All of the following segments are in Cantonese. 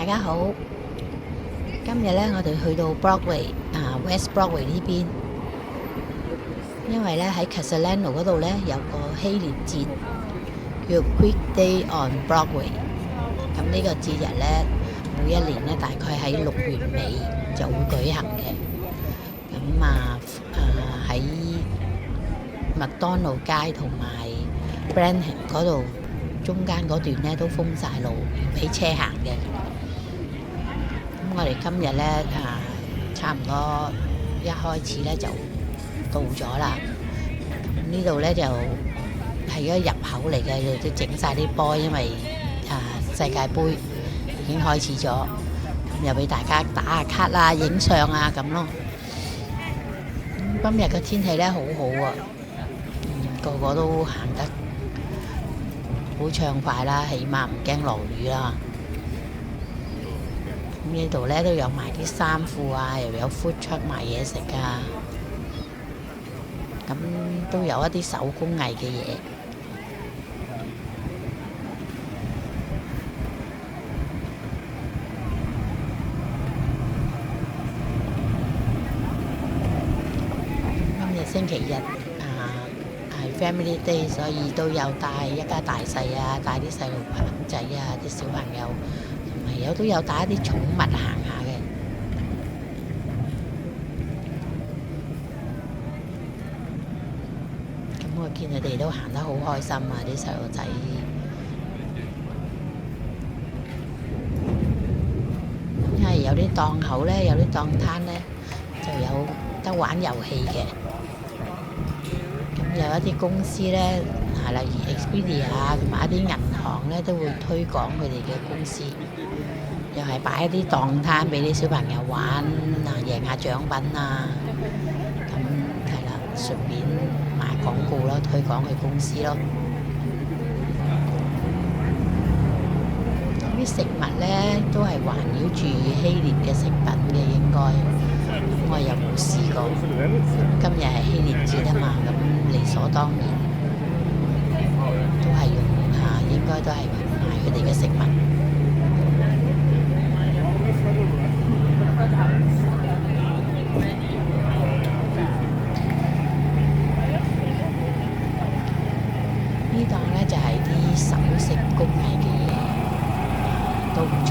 大家好。今日咧，我哋去到 Broadway West Broadway 呢邊，因為咧喺 Castellano 嗰度咧有個希臘節叫 Greek Day on Broadway。咁呢個節日咧，每一年咧大概喺6月尾就會舉行嘅。咁喺麥當勞街同埋 Branham 嗰度中間嗰段咧都封晒路，唔俾車行嘅。咁我哋今日咧差唔多一開始咧就到咗啦。咁呢度咧就係一個入口嚟嘅，都整晒啲波，因為世界盃已經開始咗，咁又俾大家打下卡啦、影相啊咁咯。今日嘅天氣咧好好啊，個個都行得好暢快啦，起碼唔驚落雨啦。咁呢度咧都有賣啲衫褲啊，又有 food truck 賣嘢食啊，咁都有一啲手工藝嘅嘢。今日星期日係 Family Day， 所以都有帶一家大細啊，帶啲細路仔啊，啲小朋友，同埋都有帶一啲寵物行下嘅。咁我見佢哋都行得好開心啊，啲細路仔。因為有啲檔口咧，有啲檔攤咧，就有得玩遊戲嘅。有一啲公司咧，例如 Expedia 同埋一啲銀行咧，都會推廣佢哋嘅公司，又係擺一啲檔攤俾啲小朋友玩贏下獎品啊。咁係啦，順便賣廣告咯，推廣佢公司咯。啲食物咧都係環繞住希臘嘅食品嘅，應該我又冇試過。今日係希臘節啊嘛，咁理所當然都係用應該都係買佢哋嘅食物。呢檔咧就係啲首飾工藝嘅嘢，都唔錯。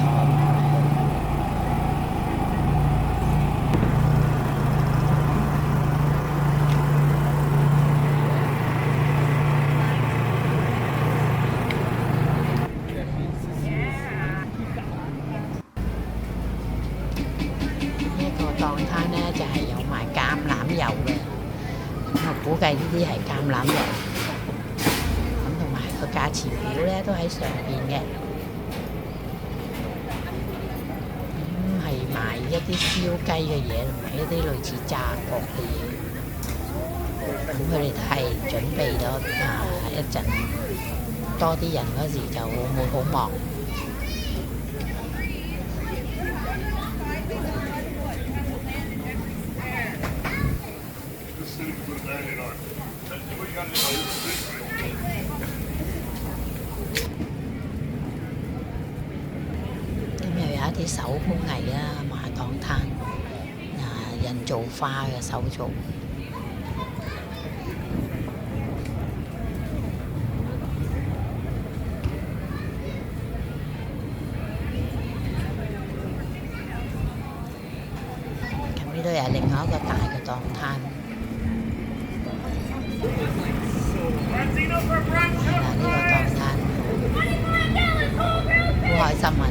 檔攤咧就係有賣橄欖油嘅，咁我估計呢啲係橄欖油，咁同埋個價錢表咧都喺上邊嘅。咁係賣一啲燒雞嘅嘢，同埋一啲類似炸角嘅嘢。咁佢哋都係準備咗一陣多啲人嗰時就會好忙。咁又有一啲手工藝啦，賣檔攤人造花嘅手做。咁呢度又係另外一個大嘅檔攤。係啦，呢個檔攤好開心啊！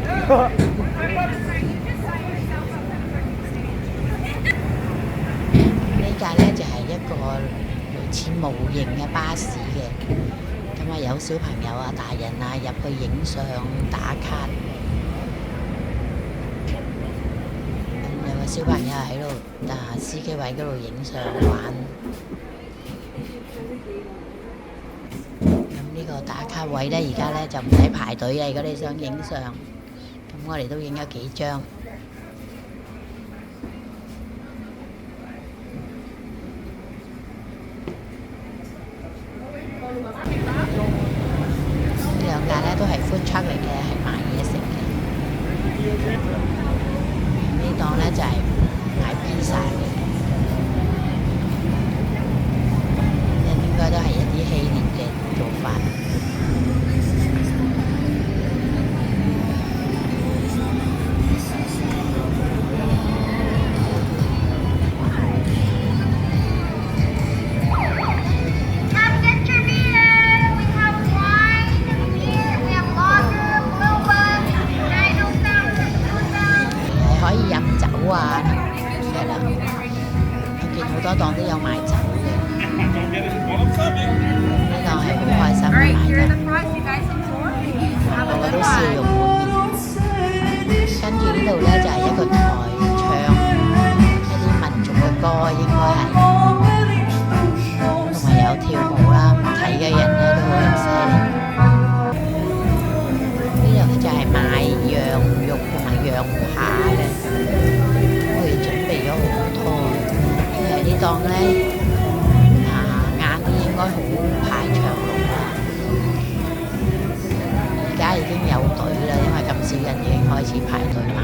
呢架咧就係一個類似模型嘅巴士嘅，咁有小朋友啊、大人啊入去影相打卡。咁有個小朋友喺度司機位嗰度影相玩。呢個打卡位咧，而家咧就唔使排隊嘅。如果你想影相，咁我哋都影咗幾張。呢兩架咧都係 food truck 嚟嘅，係賣嘢食嘅。呢檔係好開心 All 買 right, here are 㗎， the fries. You guys enjoy. Have a 個個 good 都笑 one. 容滿面。跟住呢度咧就係一個台唱一啲民族嘅歌，應該係，同埋有跳舞啦，睇嘅人咧都好 excited。呢度就係賣羊肉同埋羊扒嘅，我哋準備咗好多，因為呢檔咧晏啲應該好排長龍啦。而家已經有隊啦，因為咁少人已經開始排隊買。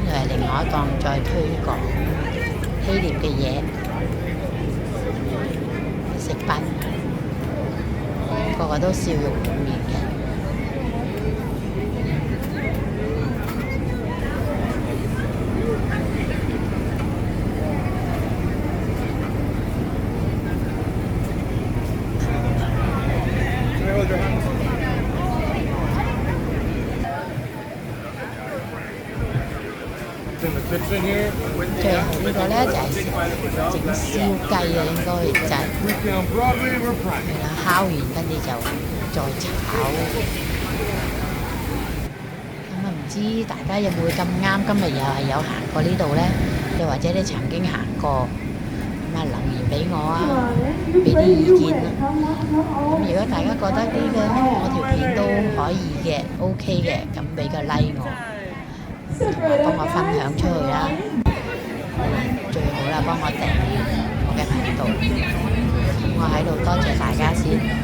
呢度係另外一檔再推廣希臘嘅嘢食品，個個都笑容滿面嘅。最後呢個咧就係整燒雞啊，應該就係係啦，烤完跟住就再炒。咁唔知大家有冇咁啱今日又係有行過呢度咧？又或者你曾經行過，咁留言俾我啊，俾啲意見啦。咁如果大家覺得呢個我條片都可以嘅，OK 嘅，咁俾個 like 我。同埋幫我分享出去啦，最好啦，幫我訂閱我嘅頻道。我喺度多謝大家先。